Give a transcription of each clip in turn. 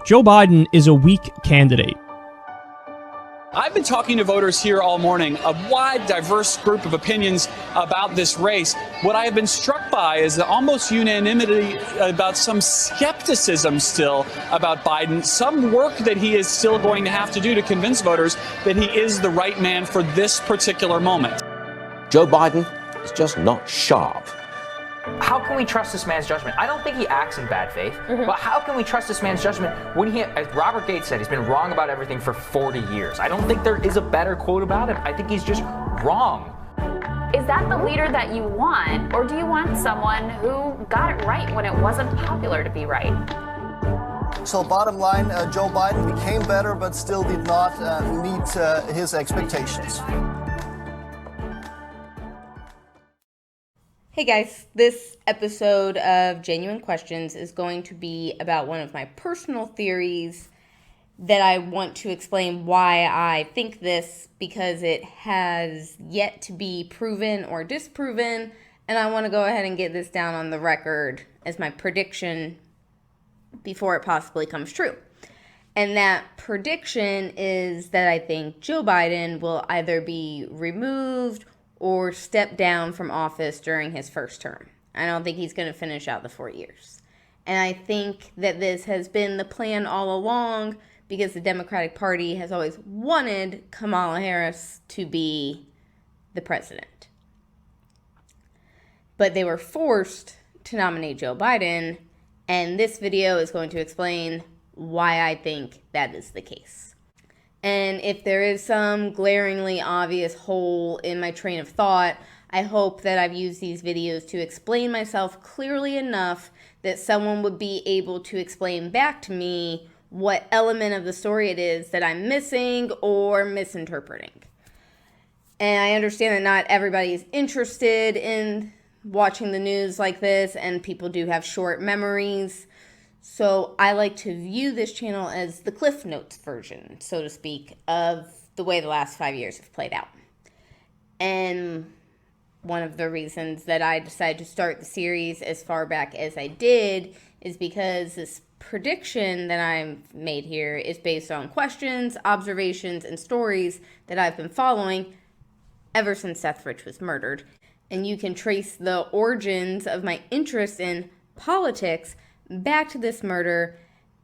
Joe Biden is a weak candidate. I've been talking to voters here all morning, a wide, diverse group of opinions about this race. What I have been struck by is the almost unanimity about some skepticism still about Biden, some work that he is still going to have to do to convince voters that he is the right man for this particular moment. Joe Biden is just not sharp. How can we trust this man's judgment? I don't think he acts in bad faith, but how can we trust this man's judgment when he, as Robert Gates said, he's been wrong about everything for 40 years. I don't think there is a better quote about him. I think he's just wrong. Is that the leader that you want, or do you want someone who got it right when it wasn't popular to be right? So bottom line, Joe Biden became better, but still did not meet his expectations. Hey guys, this episode of Genuine Questions is going to be about one of my personal theories that I want to explain why I think this, because it has yet to be proven or disproven, and I want to go ahead and get this down on the record as my prediction before it possibly comes true. And that prediction is that I think Joe Biden will either be removed or step down from office during his first term. I don't think he's going to finish out the 4 years. And I think that this has been the plan all along because the Democratic Party has always wanted Kamala Harris to be the president. But they were forced to nominate Joe Biden, and this video is going to explain why I think that is the case. And if there is some glaringly obvious hole in my train of thought, I hope that I've used these videos to explain myself clearly enough that someone would be able to explain back to me what element of the story it is that I'm missing or misinterpreting. And I understand that not everybody is interested in watching the news like this, and people do have short memories. So I like to view this channel as the Cliff Notes version, so to speak, of the way the last 5 years have played out. And one of the reasons that I decided to start the series as far back as I did is because this prediction that I've made here is based on questions, observations, and stories that I've been following ever since Seth Rich was murdered. And you can trace the origins of my interest in politics back to this murder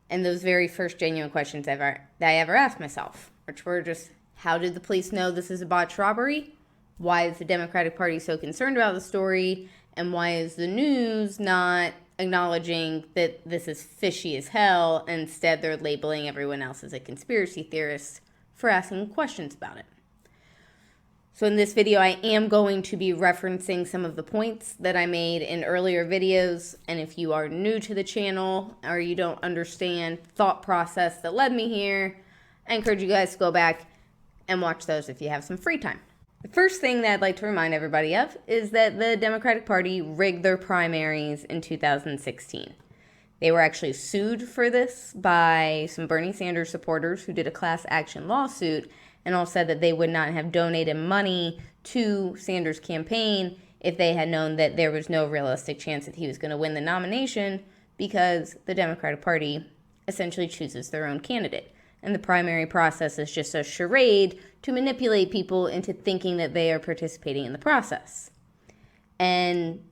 and those very first genuine questions that I ever asked myself, which were just, how did the police know this is a botched robbery? Why is the Democratic Party so concerned about the story? And why is the news not acknowledging that this is fishy as hell? Instead, they're labeling everyone else as a conspiracy theorist for asking questions about it. So in this video, I am going to be referencing some of the points that I made in earlier videos. And if you are new to the channel or you don't understand thought process that led me here, I encourage you guys to go back and watch those if you have some free time. The first thing that I'd like to remind everybody of is that the Democratic Party rigged their primaries in 2016. They were actually sued for this by some Bernie Sanders supporters who did a class action lawsuit and all said that they would not have donated money to Sanders' campaign if they had known that there was no realistic chance that he was going to win the nomination, because the Democratic Party essentially chooses their own candidate. And the primary process is just a charade to manipulate people into thinking that they are participating in the process. And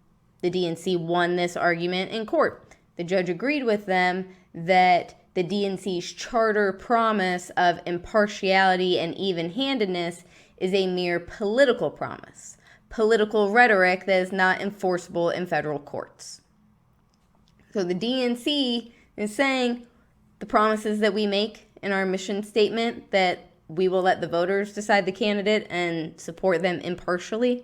the DNC won this argument in court. The judge agreed with them that the DNC's charter promise of impartiality and even-handedness is a mere political promise, political rhetoric that is not enforceable in federal courts. So the DNC is saying the promises that we make in our mission statement, that we will let the voters decide the candidate and support them impartially,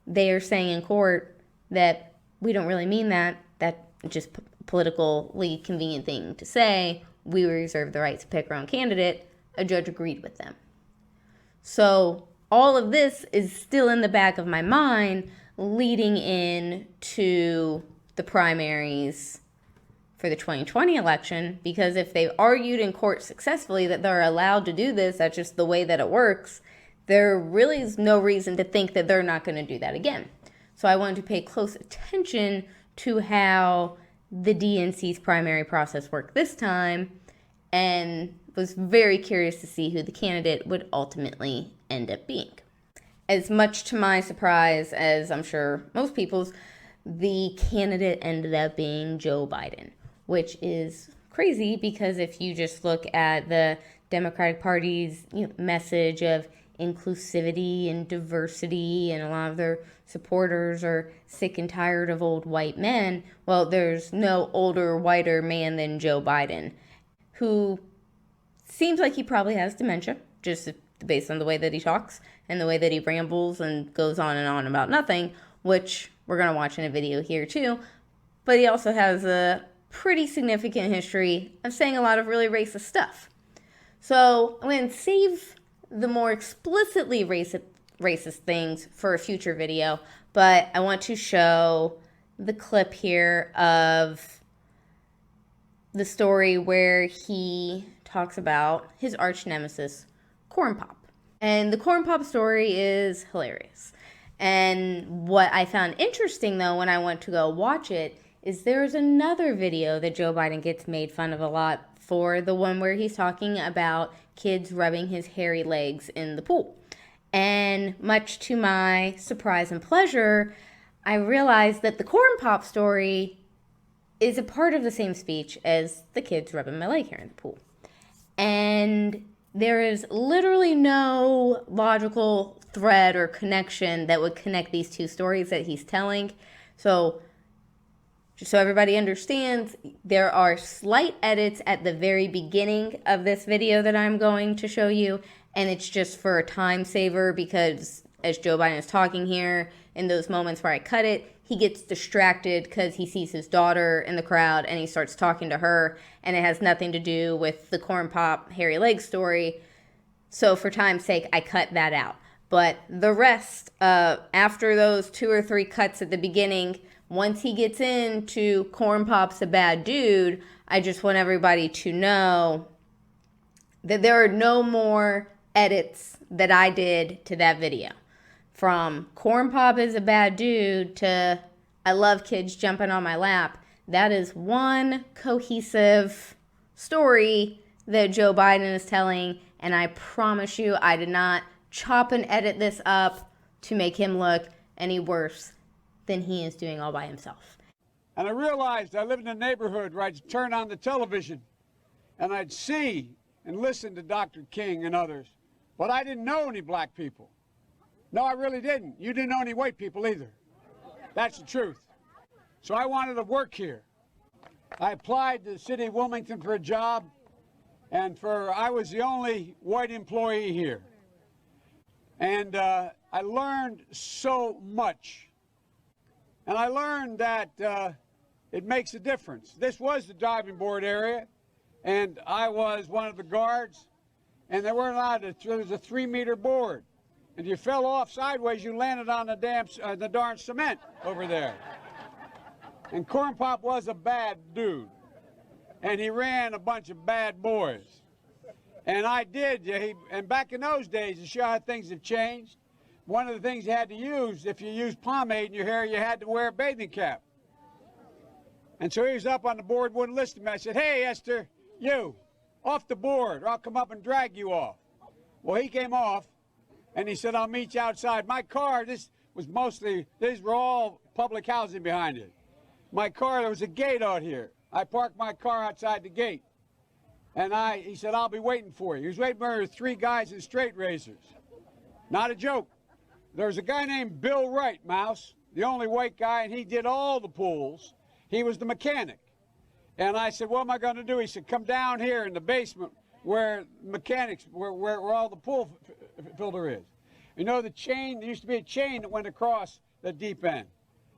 they are saying in court that we don't really mean that. That's just politically convenient thing to say. We reserve the right to pick our own candidate. A judge agreed with them. So all of this is still in the back of my mind leading in to the primaries for the 2020 election, because if they've argued in court successfully that they're allowed to do this, that's just the way that it works, there really is no reason to think that they're not going to do that again. So I wanted to pay close attention to how the DNC's primary process worked this time and was very curious to see who the candidate would ultimately end up being. As much to my surprise as I'm sure most people's, the candidate ended up being Joe Biden, which is crazy because if you just look at the Democratic Party's message of inclusivity and diversity, and a lot of their supporters are sick and tired of old white men, well, there's no older, whiter man than Joe Biden, who seems like he probably has dementia, just based on the way that he talks and the way that he rambles and goes on about nothing, which we're going to watch in a video here too. But he also has a pretty significant history of saying a lot of really racist stuff. I'm going to save the more explicitly racist things for a future video, but I want to show the clip here of the story where he talks about his arch nemesis, Corn Pop. And the Corn Pop story is hilarious. And what I found interesting, though, when I went to go watch it, is there's another video that Joe Biden gets made fun of a lot for, the one where he's talking about kids rubbing his hairy legs in the pool. And much to my surprise and pleasure, I realized that the Corn Pop story is a part of the same speech as the kids rubbing my leg hair in the pool. And there is literally no logical thread or connection that would connect these two stories that he's telling. So, just so everybody understands, there are slight edits at the very beginning of this video that I'm going to show you, and it's just for a time saver because as Joe Biden is talking here, in those moments where I cut it, he gets distracted because he sees his daughter in the crowd and he starts talking to her, and it has nothing to do with the Corn Pop hairy leg story. So for time's sake, I cut that out. But the rest, after those 2 or 3 cuts at the beginning, once he gets into Corn Pop's a bad dude, I just want everybody to know that there are no more edits that I did to that video. From Corn Pop is a bad dude to I love kids jumping on my lap, that is one cohesive story that Joe Biden is telling, and I promise you I did not chop and edit this up to make him look any worse than he is doing all by himself. And I realized I lived in a neighborhood where I'd turn on the television and I'd see and listen to Dr. King and others, but I didn't know any black people. No, I really didn't. You didn't know any white people either. That's the truth. So I wanted to work here. I applied to the city of Wilmington for a job, and I was the only white employee here. And I learned so much. And I learned that it makes a difference. This was the diving board area, and I was one of the guards, and there was a 3-meter board. If you fell off sideways, you landed on the darn cement over there. And Corn Pop was a bad dude, and he ran a bunch of bad boys. And I did, and back in those days, to show how things have changed, one of the things you had to use, if you used pomade in your hair, you had to wear a bathing cap. And so he was up on the board, wouldn't listen to me. I said, hey, Esther, you, off the board, or I'll come up and drag you off. Well, he came off, and he said, I'll meet you outside. My car, these were all public housing behind it. My car, there was a gate out here. I parked my car outside the gate. And he said, I'll be waiting for you. He was waiting for 3 guys in straight razors. Not a joke. There was a guy named Bill Wright, Mouse, the only white guy, and he did all the pools. He was the mechanic. And I said, what am I going to do? He said, come down here in the basement where mechanics, where all the pool filter is. You know the chain, there used to be a chain that went across the deep end.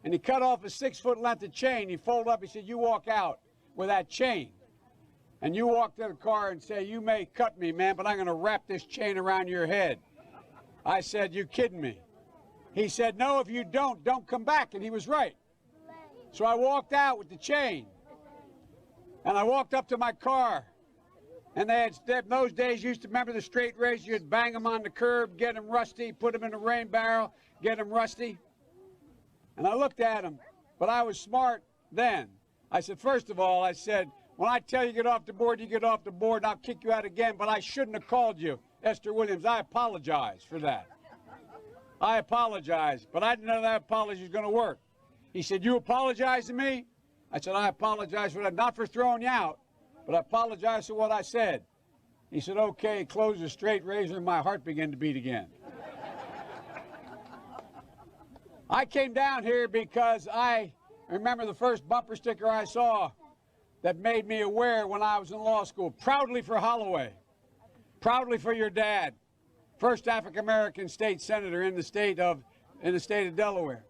And he cut off a 6-foot length of chain. He folded up, he said, you walk out with that chain. And you walk to the car and say, you may cut me, man, but I'm going to wrap this chain around your head. I said, you kidding me? He said, no, if you don't come back. And he was right. So I walked out with the chain. And I walked up to my car. And they had, in those days, you used to remember the straight razor. You'd bang them on the curb, get them rusty, put them in a rain barrel, get them rusty. And I looked at him, but I was smart then. I said, first of all, I said, When I tell you get off the board, you get off the board, and I'll kick you out again, but I shouldn't have called you, Esther Williams. I apologize for that. I apologize, but I didn't know that apology was going to work. He said, you apologize to me? I said, I apologize for that, not for throwing you out, but I apologize for what I said. He said, okay, close the straight razor, and my heart began to beat again. I came down here because I remember the first bumper sticker I saw that made me aware when I was in law school. Proudly for Holloway. Proudly for your dad. First African-American state senator in the state of Delaware.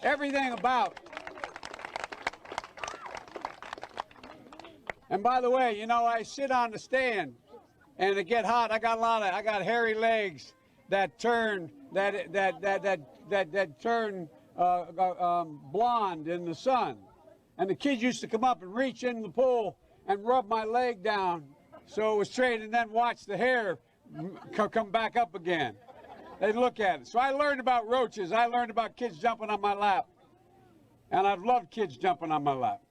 Everything about. And by the way, you know, I sit on the stand and it get hot. I got hairy legs that turn blonde in the sun. And the kids used to come up and reach in the pool and rub my leg down so it was straight, and then watch the hair come back up again. They'd look at it. So I learned about roaches. I learned about kids jumping on my lap. And I've loved kids jumping on my lap.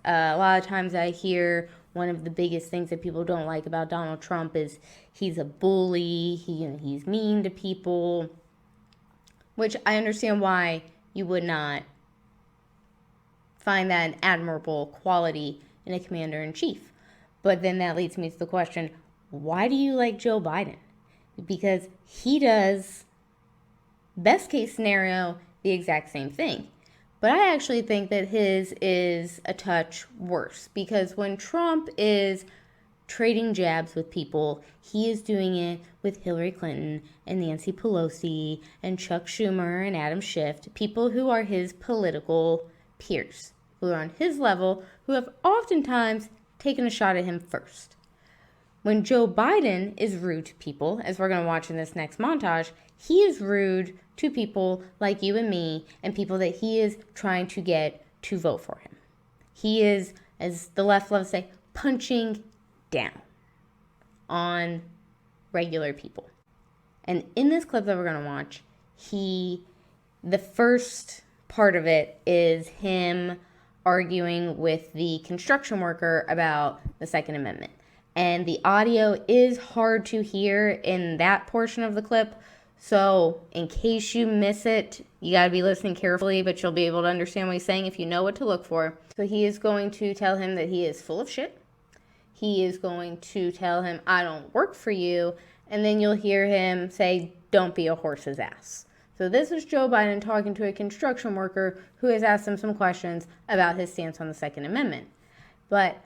A lot of times I hear one of the biggest things that people don't like about Donald Trump is he's a bully, he's mean to people, which I understand why you would not find that an admirable quality in a commander-in-chief. But then that leads me to the question, why do you like Joe Biden? Because he does, best case scenario, the exact same thing. But I actually think that his is a touch worse, because when Trump is trading jabs with people, he is doing it with Hillary Clinton and Nancy Pelosi and Chuck Schumer and Adam Schiff, people who are his political peers, who are on his level, who have oftentimes taken a shot at him first. When Joe Biden is rude to people, as we're going to watch in this next montage, he is rude to people like you and me and people that he is trying to get to vote for him. He is, as the left loves to say, punching down on regular people. And in this clip that we're going to watch, the first part of it is him arguing with the construction worker about the Second Amendment. And the audio is hard to hear in that portion of the clip. So in case you miss it, you got to be listening carefully, but you'll be able to understand what he's saying if you know what to look for. So he is going to tell him that he is full of shit. He is going to tell him, I don't work for you. And then you'll hear him say, don't be a horse's ass. So this is Joe Biden talking to a construction worker who has asked him some questions about his stance on the Second Amendment. But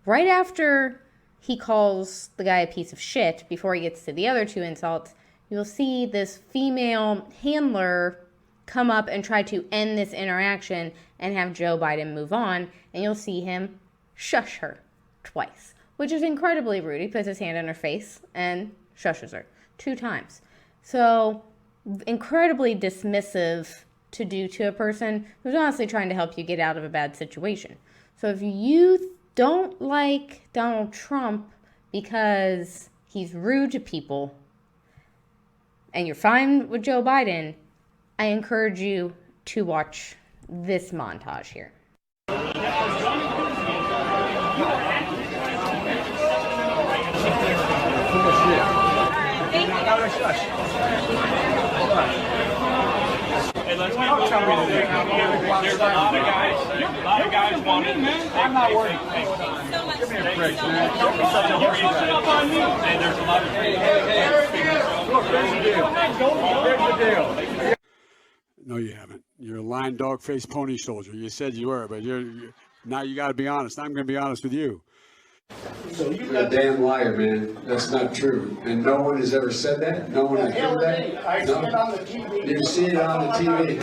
right after he calls the guy a piece of shit, before he gets to the other two insults, you'll see this female handler come up and try to end this interaction and have Joe Biden move on, and you'll see him shush her twice, which is incredibly rude. He puts his hand on her face and shushes her 2 times. So incredibly dismissive to do to a person who's honestly trying to help you get out of a bad situation. So if you don't like Donald Trump because he's rude to people and you're fine with Joe Biden, I encourage you to watch this montage here. Hey, let's get there's a lot of guys wanted. I'm not worried. Give me a break, man. Don't be such a hurry. Hey, there's a lot of Look, there's the deal. There's the deal. No, you haven't. You're a lying dog-faced pony soldier. You said you were, but now you got to be honest. I'm going to be honest with you. So you're a damn liar, man. That's not true. And no one has ever said that? No one has heard that? I see it on the TV. You see it on the TV?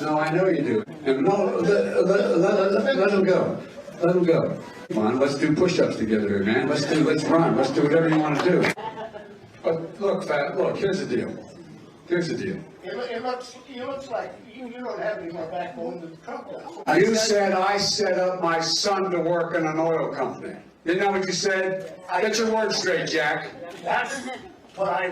No, I know you do. And no, let him go. Let him go. Come on, let's do push-ups together here, man. Let's run. Let's do whatever you want to do. But look, here's the deal. Here's the deal. It looks like you don't have any more backbone than Trump does. You said I set up my son to work in an oil company. Isn't that what you said? Get your words straight, Jack. But I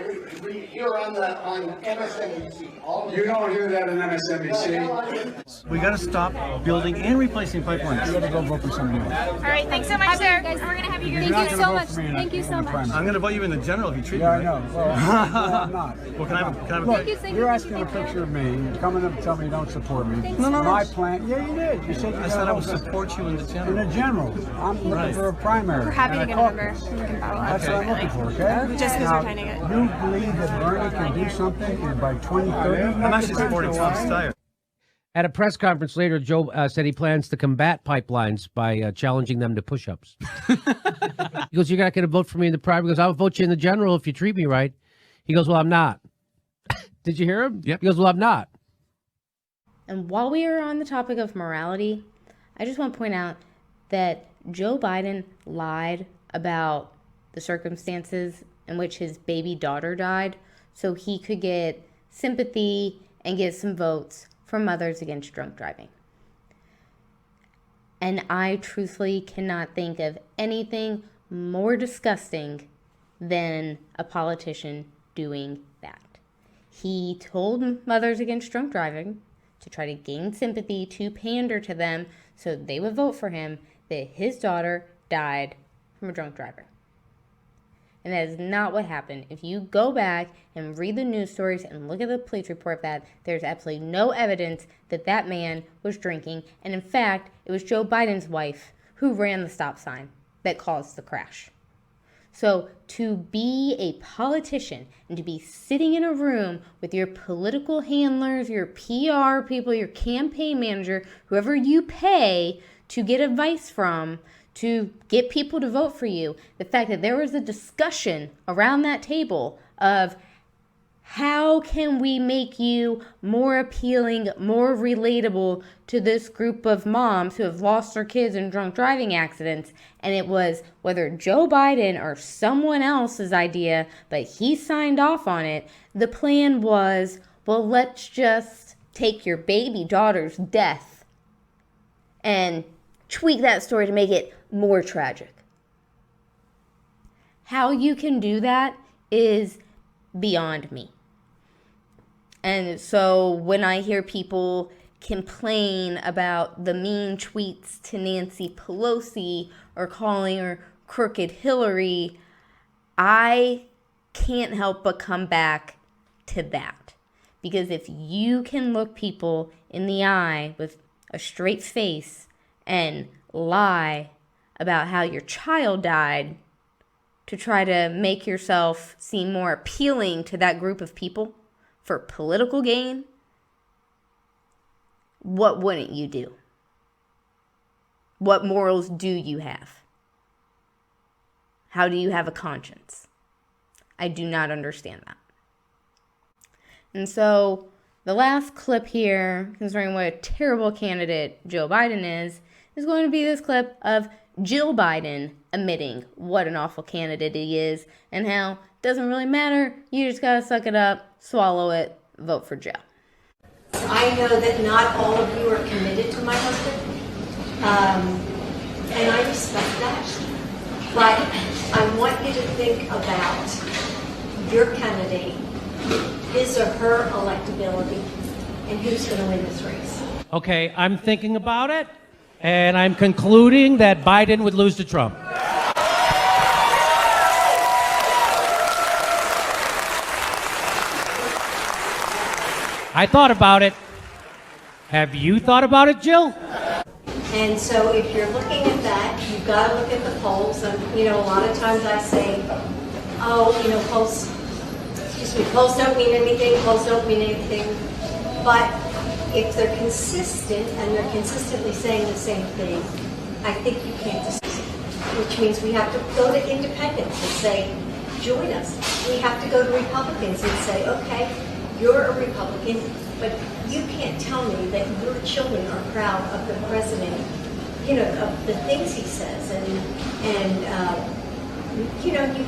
hear on MSNBC. You don't hear that on MSNBC. We got to stop building and replacing pipelines. You got to go vote for somebody else. All right, thanks so much, sir. We're going to have you. Thank you so much. Thank you so much. I'm going to vote you in the general if you treat me Yeah, right. I know. Well, I'm not. Well, can I have a Look, picture? you're asking a picture of me. You're coming up and telling me you don't support me. No. My plan. Yeah, you did. You said you I said I would support you in the general. In the general. I'm looking for a primary. We're happy to and a get a number. caucus. We can follow up. That's what I'm looking for, okay? Just because Now, we're trying to get. You believe that Bernie can do something and by 2030? I'm actually supporting Trump's style. At a press conference later, Joe said he plans to combat pipelines by challenging them to push-ups. He goes, "You're not going to vote for me in the primary." He goes, "I'll vote you in the general if you treat me right." He goes, "Well, I'm not." Did you hear him? Yep. He goes, "Well, I'm not." And while we are on the topic of morality, I just want to point out that Joe Biden lied about the circumstances in which his baby daughter died so he could get sympathy and get some votes from Mothers Against Drunk Driving. And I truthfully cannot think of anything more disgusting than a politician doing that. He told Mothers Against Drunk Driving to try to gain sympathy, to pander to them so they would vote for him, that his daughter died from a drunk driver. And that is not what happened. If you go back and read the news stories and look at the police report, that there's absolutely no evidence that that man was drinking. And in fact, it was Joe Biden's wife who ran the stop sign that caused the crash. So to be a politician and to be sitting in a room with your political handlers, your PR people, your campaign manager, whoever you pay to get advice from, to get people to vote for you, the fact that there was a discussion around that table of how can we make you more appealing, more relatable to this group of moms who have lost their kids in drunk driving accidents. And it was whether Joe Biden or someone else's idea, but he signed off on it. The plan was, well, let's just take your baby daughter's death and tweak that story to make it more tragic. How you can do that is beyond me. And so when I hear people complain about the mean tweets to Nancy Pelosi or calling her crooked Hillary, I can't help but come back to that. Because if you can look people in the eye with a straight face and lie about how your child died to try to make yourself seem more appealing to that group of people for political gain, what wouldn't you do? What morals do you have? How do you have a conscience? I do not understand that. And so the last clip here, concerning what a terrible candidate Joe Biden is going to be this clip of Jill Biden admitting what an awful candidate he is and how it doesn't really matter. You just gotta suck it up, swallow it, vote for Joe. I know that not all of you are committed to my husband, and I respect that. But I want you to think about your candidate, his or her electability, and who's going to win this race. Okay, I'm thinking about it, and I'm concluding that Biden would lose to Trump. I thought about it. Have you thought about it, Jill? And so if you're looking at that, you've got to look at the polls. And, a lot of times I say, polls don't mean anything, polls don't mean anything. But if they're consistent and they're consistently saying the same thing, I think you can't discuss it. Which means we have to go to independents and say, join us. We have to go to Republicans and say, okay, you're a Republican, but you can't tell me that your children are proud of the president, of the things he says, and you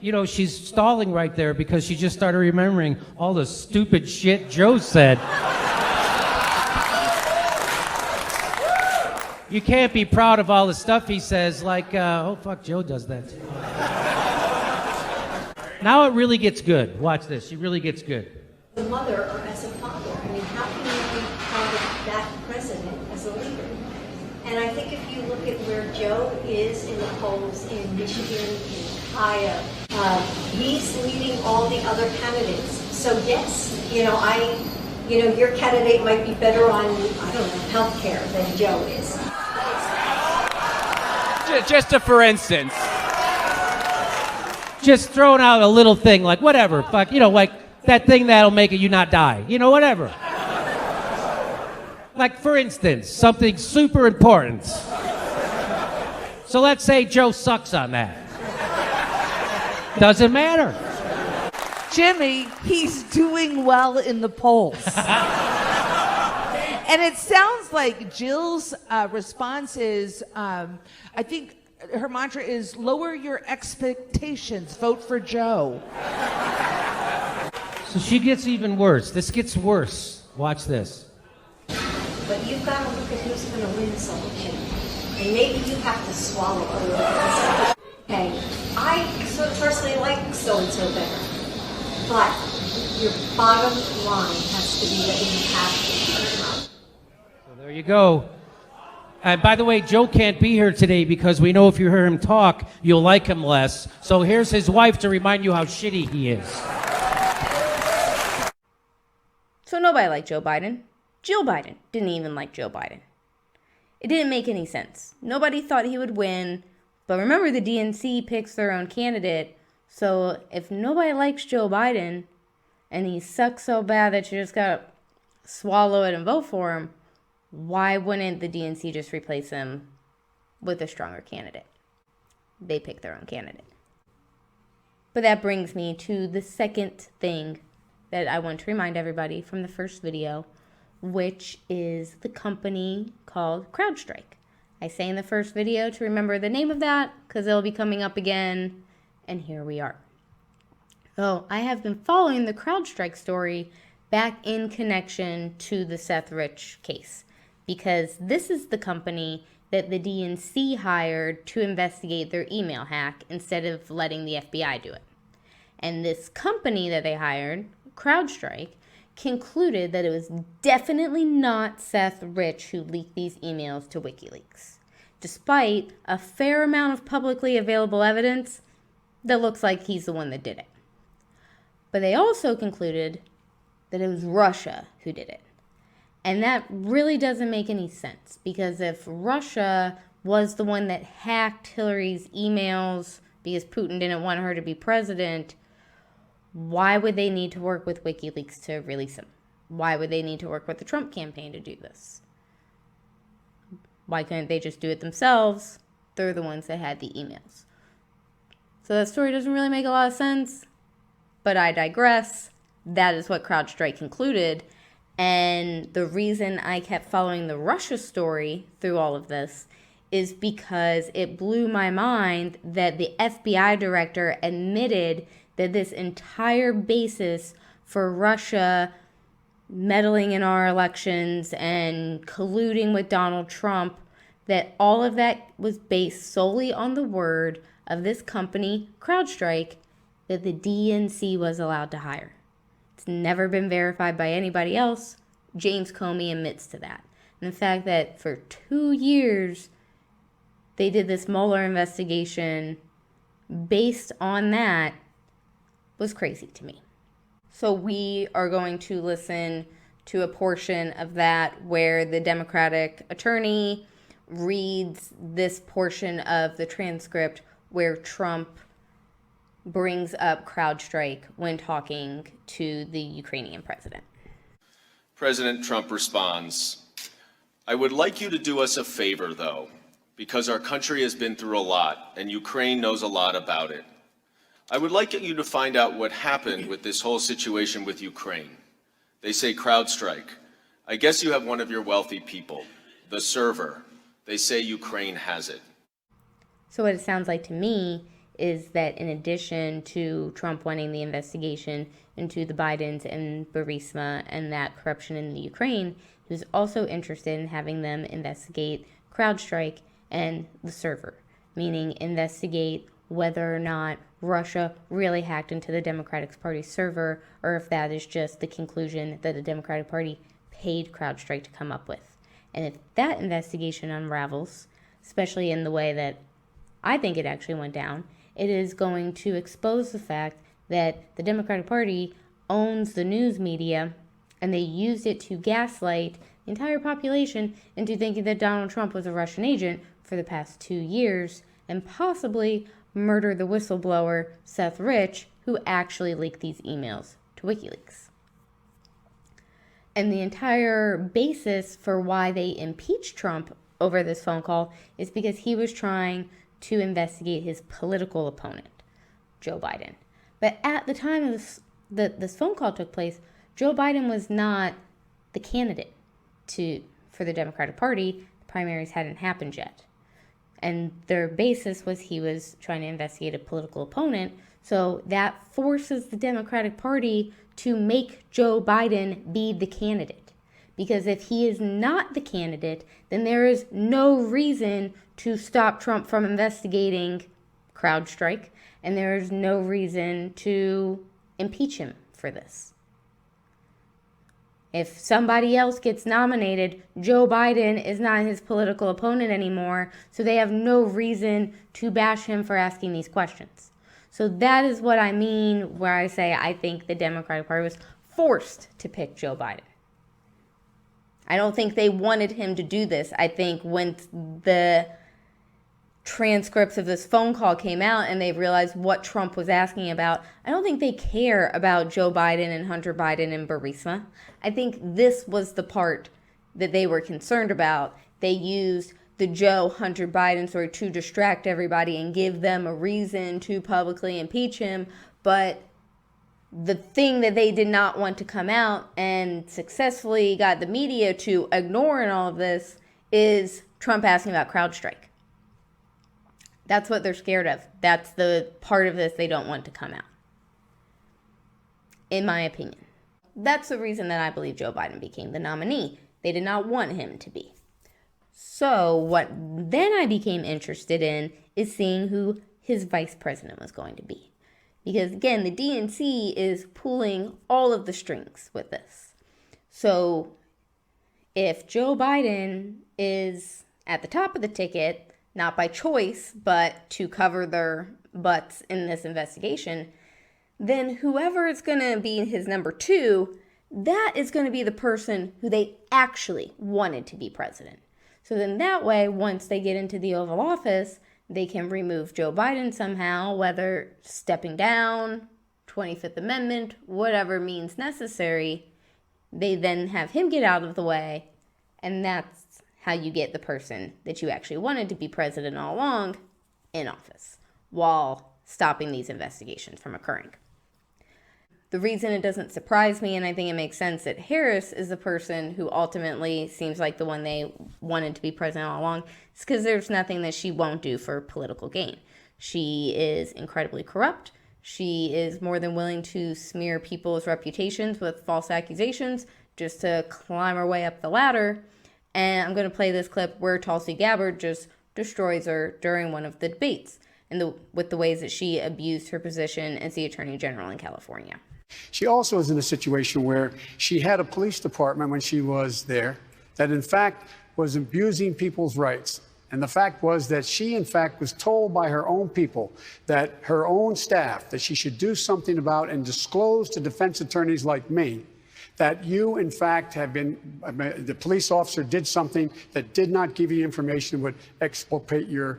can't. She's stalling right there because she just started remembering all the stupid shit Joe said. You can't be proud of all the stuff he says, like, oh, fuck, Joe does that. Now it really gets good. Watch this. She really gets good. The mother or as a father. I mean, how can you be proud of that president as a leader? And I think if you look at where Joe is in the polls in Michigan, in Ohio, he's leading all the other candidates. So yes, your candidate might be better on, I don't know, healthcare than Joe is. Just a for instance. Just throwing out a little thing like whatever, fuck, like that thing that'll make you not die, whatever. Like for instance, something super important. So let's say Joe sucks on that. Doesn't matter. Jimmy, he's doing well in the polls. And it sounds like Jill's response is, I think her mantra is lower your expectations, vote for Joe. So she gets even worse. This gets worse. Watch this. But you've got to look at who's going to win this election. And maybe you have to swallow a little bit. Okay, I personally like so-and-so better. But your bottom line has to be that you have to. So there you go. And by the way, Joe can't be here today because we know if you hear him talk, you'll like him less. So here's his wife to remind you how shitty he is. So nobody liked Joe Biden. Jill Biden didn't even like Joe Biden. It didn't make any sense. Nobody thought he would win. But remember, the DNC picks their own candidate. So if nobody likes Joe Biden and he sucks so bad that you just gotta swallow it and vote for him, why wouldn't the DNC just replace him with a stronger candidate? They pick their own candidate. But that brings me to the second thing that I want to remind everybody from the first video, which is the company called CrowdStrike. I say in the first video to remember the name of that because it'll be coming up again, and here we are. So I have been following the CrowdStrike story back in connection to the Seth Rich case, because this is the company that the DNC hired to investigate their email hack instead of letting the FBI do it. And this company that they hired, CrowdStrike, concluded that it was definitely not Seth Rich who leaked these emails to WikiLeaks, despite a fair amount of publicly available evidence that looks like he's the one that did it. But they also concluded that it was Russia who did it. And that really doesn't make any sense, because if Russia was the one that hacked Hillary's emails because Putin didn't want her to be president, why would they need to work with WikiLeaks to release them? Why would they need to work with the Trump campaign to do this? Why couldn't they just do it themselves? They're the ones that had the emails. So that story doesn't really make a lot of sense, but I digress. That is what CrowdStrike concluded. And the reason I kept following the Russia story through all of this is because it blew my mind that the FBI director admitted that this entire basis for Russia meddling in our elections and colluding with Donald Trump, that all of that was based solely on the word of this company, CrowdStrike, that the DNC was allowed to hire. It's never been verified by anybody else. James Comey admits to that. And the fact that for 2 years they did this Mueller investigation based on that was crazy to me. So we are going to listen to a portion of that where the Democratic attorney reads this portion of the transcript where Trump brings up CrowdStrike when talking to the Ukrainian president. President Trump responds, "I would like you to do us a favor, though, because our country has been through a lot and Ukraine knows a lot about it. I would like you to find out what happened with this whole situation with Ukraine. They say CrowdStrike. I guess you have one of your wealthy people, the server. They say Ukraine has it." So what it sounds like to me is that in addition to Trump wanting the investigation into the Bidens and Burisma and that corruption in the Ukraine, he was also interested in having them investigate CrowdStrike and the server, meaning investigate whether or not Russia really hacked into the Democratic Party server, or if that is just the conclusion that the Democratic Party paid CrowdStrike to come up with. And if that investigation unravels, especially in the way that I think it actually went down, it is going to expose the fact that the Democratic Party owns the news media, and they used it to gaslight the entire population into thinking that Donald Trump was a Russian agent for the past 2 years, and possibly murder the whistleblower Seth Rich, who actually leaked these emails to WikiLeaks. And the entire basis for why they impeached Trump over this phone call is because he was trying to investigate his political opponent, Joe Biden. But at the time of this phone call took place, Joe Biden was not the candidate for the Democratic Party. The primaries hadn't happened yet. And their basis was he was trying to investigate a political opponent. So that forces the Democratic Party to make Joe Biden be the candidate. Because if he is not the candidate, then there is no reason to stop Trump from investigating CrowdStrike, and there is no reason to impeach him for this. If somebody else gets nominated, Joe Biden is not his political opponent anymore, so they have no reason to bash him for asking these questions. So that is what I mean where I say I think the Democratic Party was forced to pick Joe Biden. I don't think they wanted him to do this. I think when the transcripts of this phone call came out and they realized what Trump was asking about, I don't think they care about Joe Biden and Hunter Biden and Burisma. I think this was the part that they were concerned about. They used the Joe Hunter Biden story to distract everybody and give them a reason to publicly impeach him. But the thing that they did not want to come out and successfully got the media to ignore in all of this is Trump asking about CrowdStrike. That's what they're scared of. That's the part of this they don't want to come out, in my opinion. That's the reason that I believe Joe Biden became the nominee. They did not want him to be. So what then I became interested in is seeing who his vice president was going to be. Because again, the DNC is pulling all of the strings with this. So if Joe Biden is at the top of the ticket, not by choice, but to cover their butts in this investigation, then whoever is going to be his number two, that is going to be the person who they actually wanted to be president. So then that way, once they get into the Oval Office, they can remove Joe Biden somehow, whether stepping down, 25th Amendment, whatever means necessary. They then have him get out of the way, and that's how you get the person that you actually wanted to be president all along in office while stopping these investigations from occurring. The reason it doesn't surprise me, and I think it makes sense, that Harris is the person who ultimately seems like the one they wanted to be president all along, is because there's nothing that she won't do for political gain. She is incredibly corrupt. She is more than willing to smear people's reputations with false accusations just to climb her way up the ladder. And I'm going to play this clip where Tulsi Gabbard just destroys her during one of the debates and with the ways that she abused her position as the Attorney General in California. She also is in a situation where she had a police department when she was there that, in fact, was abusing people's rights. And the fact was that she, in fact, was told by her own people, that her own staff, that she should do something about and disclose to defense attorneys like me that you, in fact, have been, the police officer did something that did not give you information that would exculpate your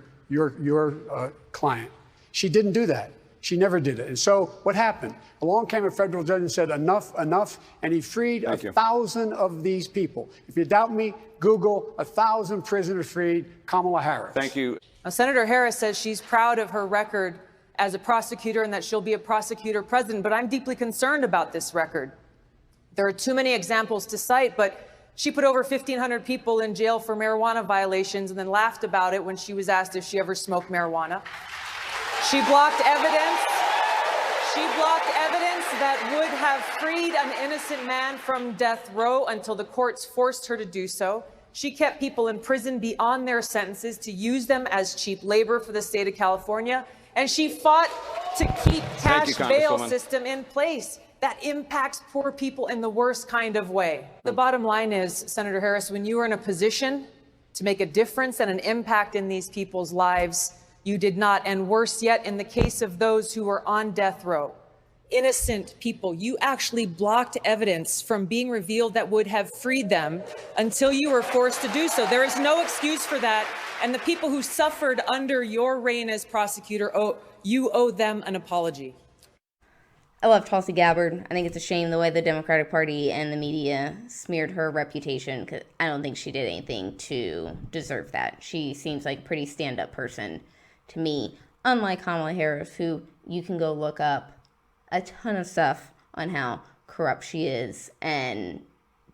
client. She didn't do that. She never did it. And so what happened? Along came a federal judge and said, enough, and he freed 1,000 of these people. If you doubt me, Google 1,000 prisoners freed, Kamala Harris. Thank you. Now, Senator Harris says she's proud of her record as a prosecutor and that she'll be a prosecutor president, but I'm deeply concerned about this record. There are too many examples to cite, but she put over 1,500 people in jail for marijuana violations and then laughed about it when she was asked if she ever smoked marijuana. She blocked evidence. She blocked evidence that would have freed an innocent man from death row until the courts forced her to do so. She kept people in prison beyond their sentences to use them as cheap labor for the state of California. And she fought to keep cash bail Congresswoman. system in place. That impacts poor people in the worst kind of way. The bottom line is, Senator Harris, when you are in a position to make a difference and an impact in these people's lives, you did not. And worse yet, in the case of those who were on death row, innocent people, you actually blocked evidence from being revealed that would have freed them until you were forced to do so. There is no excuse for that. And the people who suffered under your reign as prosecutor, you owe them an apology. I love Tulsi Gabbard. I think it's a shame the way the Democratic Party and the media smeared her reputation, because I don't think she did anything to deserve that. She seems like a pretty stand-up person to me, unlike Kamala Harris, who you can go look up a ton of stuff on how corrupt she is, and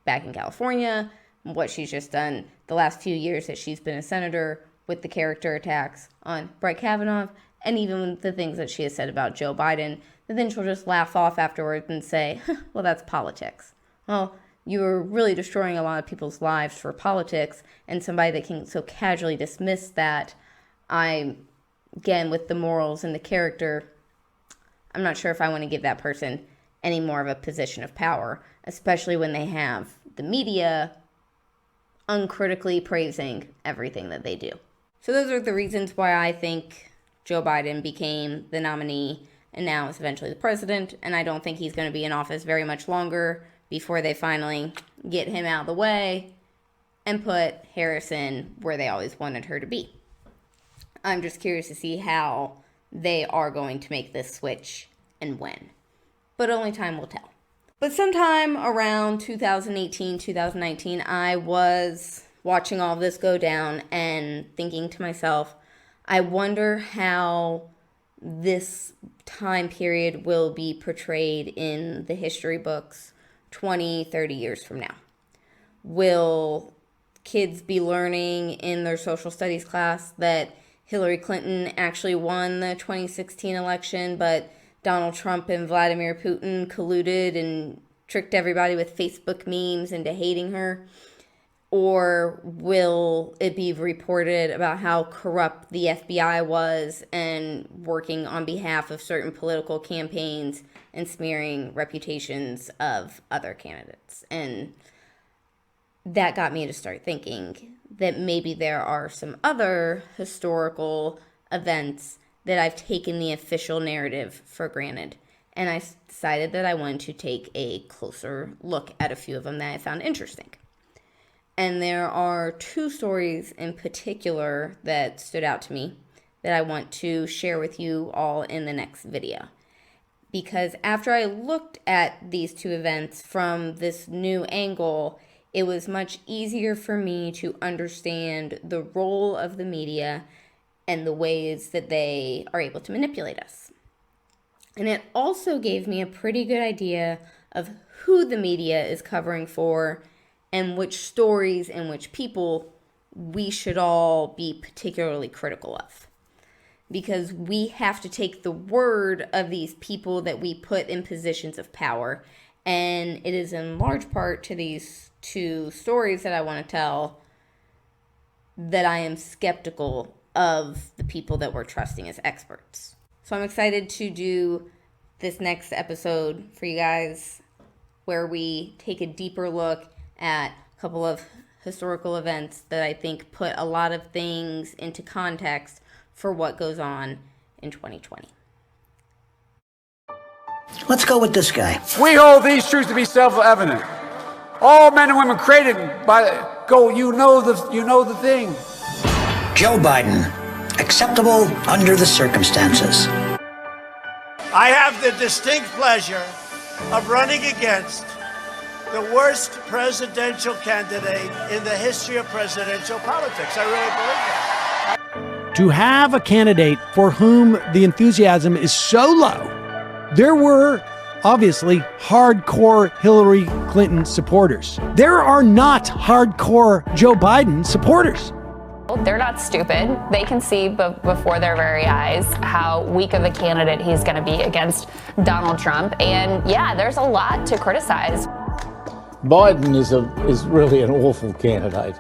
back in California, what she's just done the last few years that she's been a senator with the character attacks on Brett Kavanaugh, and even the things that she has said about Joe Biden, but then she'll just laugh off afterwards and say, well, that's politics. Well, you were really destroying a lot of people's lives for politics, and somebody that can so casually dismiss that, again, with the morals and the character, I'm not sure if I want to give that person any more of a position of power, especially when they have the media uncritically praising everything that they do. So those are the reasons why I think Joe Biden became the nominee and now is eventually the president, and I don't think he's going to be in office very much longer before they finally get him out of the way and put Harris in where they always wanted her to be. I'm just curious to see how they are going to make this switch and when. But only time will tell. But sometime around 2018, 2019, I was watching all of this go down and thinking to myself, I wonder how this time period will be portrayed in the history books 20, 30 years from now. Will kids be learning in their social studies class that Hillary Clinton actually won the 2016 election, but Donald Trump and Vladimir Putin colluded and tricked everybody with Facebook memes into hating her? Or will it be reported about how corrupt the FBI was and working on behalf of certain political campaigns and smearing reputations of other candidates? And that got me to start thinking that maybe there are some other historical events that I've taken the official narrative for granted. And I decided that I wanted to take a closer look at a few of them that I found interesting. And there are two stories in particular that stood out to me that I want to share with you all in the next video. Because after I looked at these two events from this new angle, it was much easier for me to understand the role of the media and the ways that they are able to manipulate us. And it also gave me a pretty good idea of who the media is covering for and which stories and which people we should all be particularly critical of. Because we have to take the word of these people that we put in positions of power, and it is in large part to these two stories that I want to tell that I am skeptical of the people that we're trusting as experts. So I'm excited to do this next episode for you guys where we take a deeper look at a couple of historical events that I think put a lot of things into context for what goes on in 2020. Let's go with this guy. We hold these truths to be self-evident. All men and women created by you know the thing. Joe Biden, acceptable under the circumstances. I have the distinct pleasure of running against the worst presidential candidate in the history of presidential politics. I really believe that. To have a candidate for whom the enthusiasm is so low, there were obviously hardcore Hillary Clinton supporters. There are not hardcore Joe Biden supporters. They're not stupid. They can see before their very eyes how weak of a candidate he's going to be against Donald Trump. And yeah, there's a lot to criticize. Biden is really an awful candidate.